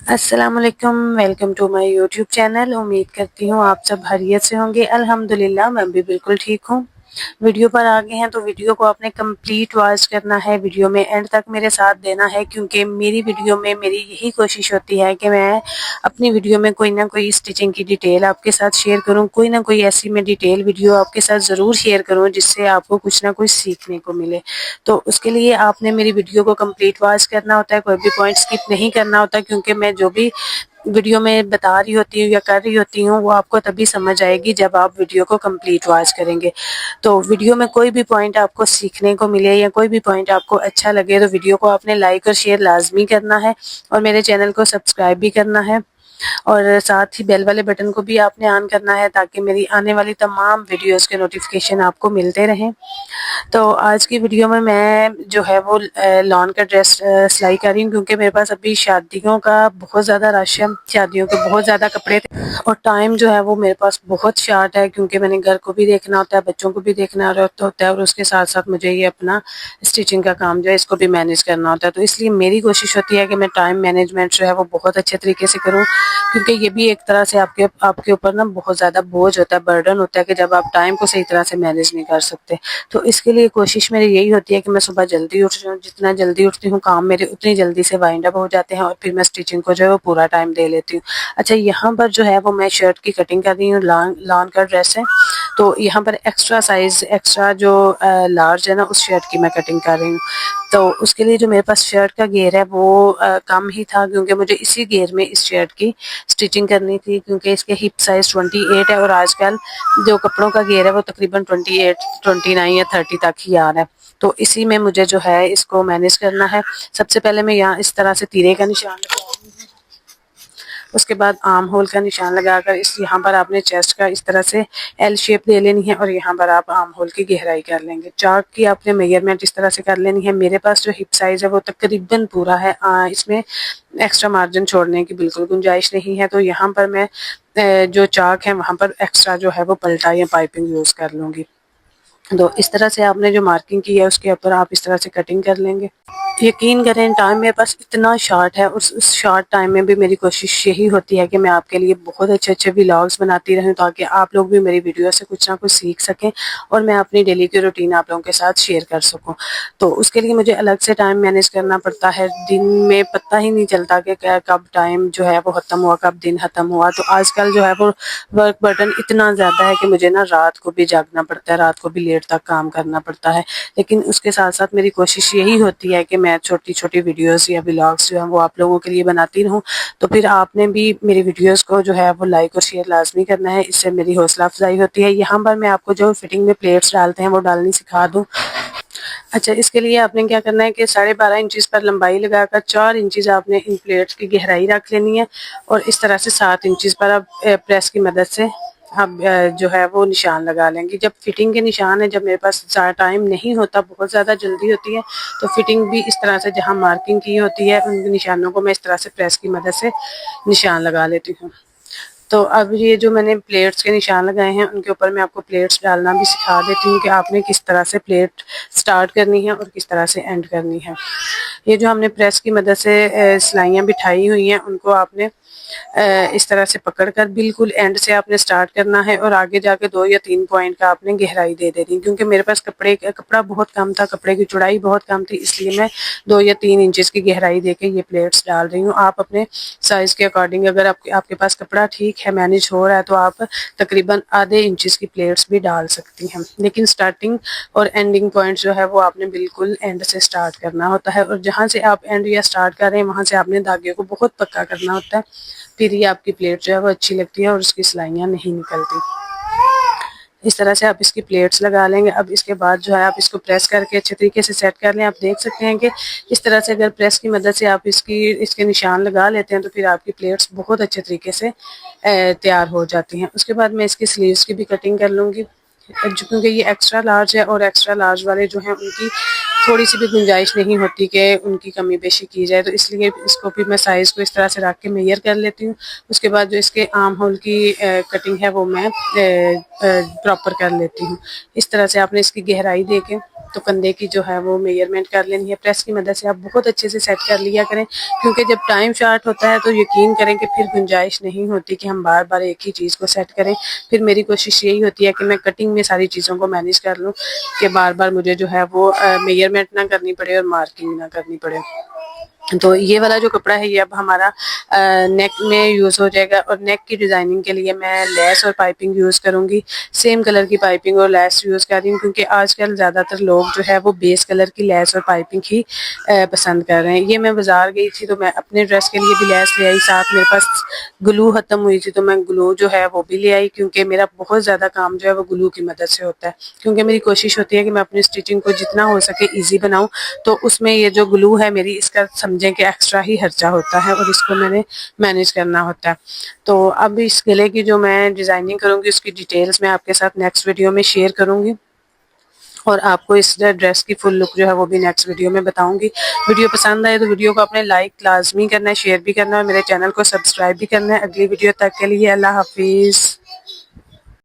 अस्सलाम वालेकुम, welcome to my YouTube channel. उम्मीद करती हूँ आप सब खैरियत से होंगे। अल्हम्दुलिल्लाह मैं भी बिल्कुल ठीक हूँ। वीडियो पर आ गए हैं तो वीडियो को आपने कंप्लीट वॉच करना है, वीडियो में एंड तक मेरे साथ देना है, क्योंकि मेरी वीडियो में मेरी यही कोशिश होती है कि मैं अपनी वीडियो में कोई ना कोई स्टिचिंग की डिटेल आपके साथ शेयर करूँ, कोई ना कोई ऐसी मैं डिटेल वीडियो आपके साथ ज़रूर शेयर करूँ जिससे आपको कुछ ना कुछ सीखने को मिले। तो उसके लिए आपने मेरी वीडियो को कंप्लीट वॉच करना होता है, कोई भी पॉइंट स्किप नहीं करना होता, क्योंकि मैं जो भी वीडियो में बता रही होती हूँ या कर रही होती हूँ वो आपको तभी समझ आएगी जब आप वीडियो को कंप्लीट वॉच करेंगे। तो वीडियो में कोई भी पॉइंट आपको सीखने को मिले या कोई भी पॉइंट आपको अच्छा लगे तो वीडियो को आपने लाइक और शेयर लाजमी करना है और मेरे चैनल को सब्सक्राइब भी करना है और साथ ही बेल वाले बटन को भी आपने ऑन करना है ताकि मेरी आने वाली तमाम वीडियोस के नोटिफिकेशन आपको मिलते रहें। तो आज की वीडियो में मैं जो है वो लॉन का ड्रेस सिलाई कर रही हूँ, क्योंकि मेरे पास अभी शादियों का बहुत ज़्यादा रश है, शादियों के बहुत ज़्यादा कपड़े थे और टाइम जो है वो मेरे पास बहुत शार्ट है, क्योंकि मैंने घर को भी देखना होता है, बच्चों को भी देखना होता है और उसके साथ साथ मुझे ये अपना स्टिचिंग का काम जो है इसको भी मैनेज करना होता है। तो इसलिए मेरी कोशिश होती है कि मैं टाइम मैनेजमेंट जो है वो बहुत अच्छे तरीके से करूँ, क्योंकि ये भी एक तरह से आपके आपके ऊपर ना बहुत ज़्यादा बोझ होता है, बर्डन होता है कि जब आप टाइम को सही तरह से मैनेज नहीं कर सकते। तो इसके लिए कोशिश मेरी यही होती है कि मैं सुबह जल्दी उठ जाऊँ, जितना जल्दी उठती हूँ काम मेरे उतनी जल्दी से वाइंड अप हो जाते हैं और फिर मैं स्टिचिंग को जो है वो पूरा टाइम दे लेती हूँ। अच्छा, यहाँ पर जो है वो मैं शर्ट की कटिंग कर रही हूँ, लॉन लॉन का ड्रेस है, तो यहाँ पर एक्स्ट्रा साइज एक्स्ट्रा जो लार्ज है ना उस शर्ट की मैं कटिंग कर रही हूँ। तो उसके लिए जो मेरे पास शर्ट का घेर है वो कम ही था, क्योंकि मुझे इसी घेर में इस शर्ट की स्टिचिंग करनी थी, क्योंकि इसके हिप साइज 28 है और आजकल जो कपड़ों का घेर है वो तकरीबन 28, 29 या 30 तक ही आ रहा है। तो इसी में मुझे जो है इसको मैनेज करना है। सबसे पहले मैं यहाँ इस तरह से तीरे का निशान लगा, उसके बाद आर्म होल का निशान लगाकर इस यहाँ पर आपने चेस्ट का इस तरह से एल शेप दे लेनी है और यहाँ पर आप आर्म होल की गहराई कर लेंगे। चार्ट की आपने मेजरमेंट इस तरह से कर लेनी है। मेरे पास जो हिप साइज है वो तकरीबन पूरा है, इसमें एक्स्ट्रा मार्जिन छोड़ने की बिल्कुल गुंजाइश नहीं है। तो यहाँ पर मैं जो चाक है वहाँ पर एक्स्ट्रा जो है वो पलटा या पाइपिंग यूज़ कर लूँगी। तो इस तरह से आपने जो मार्किंग की है उसके ऊपर आप इस तरह से कटिंग कर लेंगे। यकीन करें टाइम मेरे पास इतना शॉर्ट है, उस शॉर्ट टाइम में भी मेरी कोशिश यही होती है कि मैं आपके लिए बहुत अच्छे-अच्छे व्लॉग्स बनाती रहूँ, ताकि आप लोग भी मेरी वीडियो से कुछ ना कुछ सीख सकें और मैं अपनी डेली की रूटीन आप लोगों के साथ शेयर कर सकूँ। तो उसके लिए मुझे अलग से टाइम मैनेज करना पड़ता है। दिन में पता ही नहीं चलता कि कब टाइम जो है वो ख़त्म हुआ, कब दिन ख़त्म हुआ। तो आजकल जो है वो वर्क बर्डन इतना ज़्यादा है कि मुझे ना रात को भी जागना पड़ता है, रात को भी लेट तक काम करना पड़ता है। लेकिन उसके साथ-साथ मेरी कोशिश यही होती है कि मैं छोटी-छोटी वीडियोज़ या व्लॉग्स जो हैं वो आप लोगों के लिए बनाती रहूँ। तो फिर आपने भी मेरी वीडियोज़ को जो है वो लाइक और शेयर लाज़मी करना है, इससे मेरी हौसला अफ़ज़ाई होती है। यहाँ पर मैं आपको जो फिटिंग में प्लेट्स डालते हैं वो डालनी सिखा दूँ। अच्छा, इसके लिए आपने क्या करना है कि 12.5 इंचेस पर लंबाई लगाकर 4 इंचेस आपने इन प्लेट्स की गहराई रख लेनी है और इस तरह से 7 इंचेस पर आप प्रेस की मदद से आप जो है वो निशान लगा लेंगे। जब फिटिंग के निशान है, जब मेरे पास ज़्यादा टाइम नहीं होता, बहुत ज़्यादा जल्दी होती है, तो फिटिंग भी इस तरह से जहाँ मार्किंग की होती है उन निशानों को मैं इस तरह से प्रेस की मदद से निशान लगा लेती हूँ। तो अब ये जो मैंने प्लेट्स के निशान लगाए हैं उनके ऊपर मैं आपको प्लेट्स डालना भी सिखा देती हूँ कि आपने किस तरह से प्लेट स्टार्ट करनी है और किस तरह से एंड करनी है। ये जो हमने प्रेस की मदद से सिलाइयाँ बिठाई हुई हैं उनको आपने इस तरह से पकड़कर बिल्कुल एंड से आपने स्टार्ट करना है और आगे जाके 2 या 3 पॉइंट का आपने गहराई दे देनी है, क्योंकि मेरे पास कपड़ा बहुत कम था, कपड़े की चौड़ाई बहुत कम थी, इसलिए मैं 2 या 3 इंचेस की गहराई देके ये प्लेट्स डाल रही हूँ। आप अपने साइज़ के अकॉर्डिंग, अगर आपके पास कपड़ा ठीक है, मैनेज हो रहा है, तो आप तकरीबन आधे इंचेस की प्लेट्स भी डाल सकती हैं। लेकिन स्टार्टिंग और एंडिंग पॉइंट जो है वो आपने बिल्कुल एंड से स्टार्ट करना होता है और जहाँ से आप एंड या स्टार्ट कर रहे हैं वहाँ से आपने धागे को बहुत पक्का करना होता है, फिर ही आपकी प्लेट जो है वो अच्छी लगती है और उसकी सिलाइयाँ नहीं निकलती। इस तरह से आप इसकी प्लेट्स लगा लेंगे। अब इसके बाद जो है आप इसको प्रेस करके अच्छे तरीके से सेट कर लें। आप देख सकते हैं कि इस तरह से अगर प्रेस की मदद से आप इसके निशान लगा लेते हैं तो फिर आपकी प्लेट्स बहुत अच्छे तरीके से तैयार हो जाती हैं। उसके बाद मैं इसकी स्लीव्स की भी कटिंग कर लूँगी। क्योंकि ये एक्स्ट्रा लार्ज है और एक्स्ट्रा लार्ज वाले जो हैं उनकी थोड़ी सी भी गुंजाइश नहीं होती कि उनकी कमी पेशी की जाए, तो इसलिए इसको भी मैं साइज़ को इस तरह से रख के मेजर कर लेती हूँ। उसके बाद जो इसके आर्म होल की कटिंग है वो मैं प्रॉपर कर लेती हूँ। इस तरह से आपने इसकी गहराई देके तो कंधे की जो है वो मेजरमेंट कर लेनी है। प्रेस की मदद से आप बहुत अच्छे से सेट कर लिया करें, क्योंकि जब टाइम शॉर्ट होता है तो यकीन करें कि फिर गुंजाइश नहीं होती कि हम बार बार एक ही चीज़ को सेट करें। फिर मेरी कोशिश यही होती है कि मैं कटिंग में सारी चीज़ों को मैनेज कर लूँ कि बार बार मुझे जो है वो मेजरमेंट ना करनी पड़े और मार्किंग ना करनी पड़े। तो ये वाला जो कपड़ा है ये अब हमारा नेक में यूज़ हो जाएगा, और नेक की डिज़ाइनिंग के लिए मैं लेस और पाइपिंग यूज़ करूँगी। सेम कलर की पाइपिंग और लेस यूज़ कर रही हूँ, क्योंकि आजकल ज़्यादातर लोग जो है वो बेस कलर की लेस और पाइपिंग ही पसंद कर रहे हैं। ये मैं बाज़ार गई थी तो मैं अपने ड्रेस के लिए भी लेस ले आई, साथ मेरे पास ग्लू ख़त्म हुई थी तो मैं ग्लू जो है वो भी ले आई, क्योंकि मेरा बहुत ज़्यादा काम जो है वो ग्लू की मदद से होता है। क्योंकि मेरी कोशिश होती है कि मैं अपनी स्टिचिंग को जितना हो सके ईज़ी बनाऊँ, तो उसमें ये जो ग्लू है मेरी, इसका समझें कि एक्स्ट्रा ही खर्चा होता है और इसको मैंने मैनेज करना होता है। तो अब इस गले की जो मैं डिज़ाइनिंग करूँगी उसकी डिटेल्स मैं आपके साथ नेक्स्ट वीडियो में शेयर करूँगी, और आपको इस ड्रेस की फुल लुक जो है वो भी नेक्स्ट वीडियो में बताऊंगी। वीडियो पसंद आए तो वीडियो को आपने लाइक लाजमी करना है, शेयर भी करना है, मेरे चैनल को सब्सक्राइब भी करना है। अगली वीडियो तक के लिए अल्लाह हाफिज़।